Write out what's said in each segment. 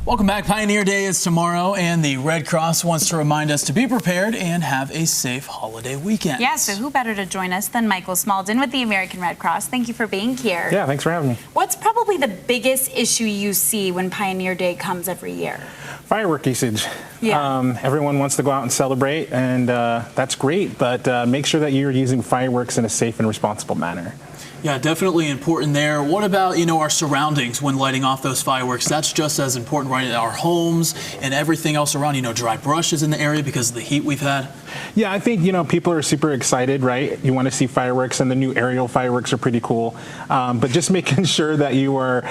Welcome back. Pioneer Day is tomorrow, and the Red Cross wants to remind us to be prepared and have a safe holiday weekend. Yeah, so who better to join us than Michael Smalden with the American Red Cross. Thank you for being here. Yeah, thanks for having me. What's probably the biggest issue you see when Pioneer Day comes every year? Firework usage. Yeah. Everyone wants to go out and celebrate, and that's great, but make sure that you're using fireworks in a safe and responsible manner. Yeah, definitely important there. What about, our surroundings when lighting off those fireworks? That's just as important, right? Our homes and everything else around, dry brushes in the area because of the heat we've had. Yeah, I think, people are super excited, right? You want to see fireworks, and the new aerial fireworks are pretty cool. But just making sure that you are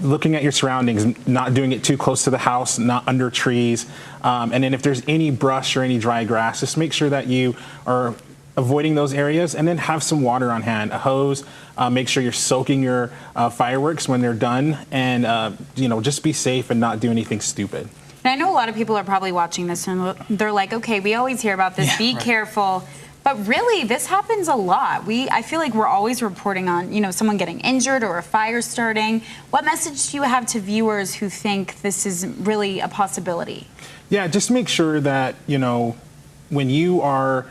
looking at your surroundings, not doing it too close to the house, not under trees. And then if there's any brush or any dry grass, just make sure that you are avoiding those areas, and then have some water on hand, a hose. Make sure you're soaking your fireworks when they're done, and just be safe and not do anything stupid. And I know a lot of people are probably watching this and they're like, okay, we always hear about this, be careful. But really, this happens a lot. I feel like we're always reporting on, someone getting injured or a fire starting. What message do you have to viewers who think this is really a possibility? Yeah, just make sure that, when you are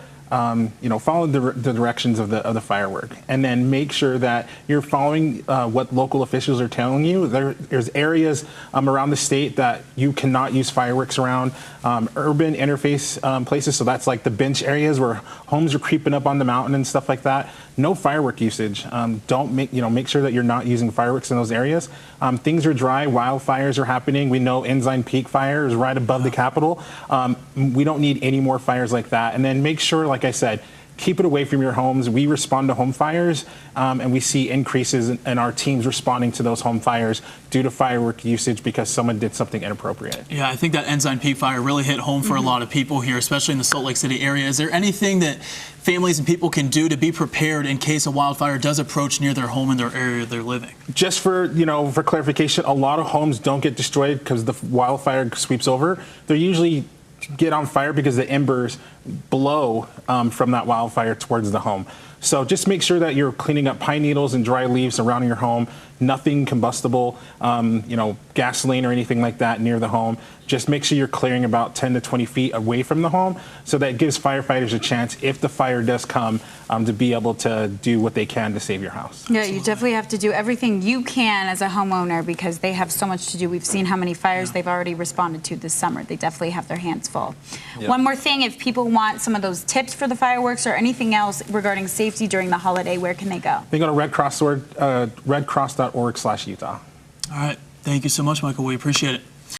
follow the directions of the firework, and then make sure that you're following what local officials are telling you. There's areas around the state that you cannot use fireworks around, urban interface places. So that's like the bench areas where homes are creeping up on the mountain and stuff like that. No firework usage. Make sure that you're not using fireworks in those areas. Things are dry. Wildfires are happening. We know Ensign Peak Fire is right above the Capitol. We don't need any more fires like that. And then make sure, like I said, keep it away from your homes. We respond to home fires, and we see increases in our teams responding to those home fires due to firework usage because someone did something inappropriate. Yeah, I think that Ensign Peak Fire really hit home for a lot of people here, especially in the Salt Lake City area. Is there anything that families and people can do to be prepared in case a wildfire does approach near their home and their area they're living? Just for clarification, a lot of homes don't get destroyed because the wildfire sweeps over. They're usually get on fire because the embers blow from that wildfire towards the home. So just make sure that you're cleaning up pine needles and dry leaves around your home. Nothing combustible, gasoline or anything like that near the home. Just make sure you're clearing about 10 to 20 feet away from the home, so that gives firefighters a chance, if the fire does come, to be able to do what they can to save your house. Yeah, you definitely have to do everything you can as a homeowner because they have so much to do. We've seen how many fires they've already responded to this summer. They definitely have their hands full. Yep. One more thing, if people want some of those tips for the fireworks or anything else regarding safety during the holiday, where can they go? They go to redcross.org/Utah. All right. Thank you so much, Michael. We appreciate it.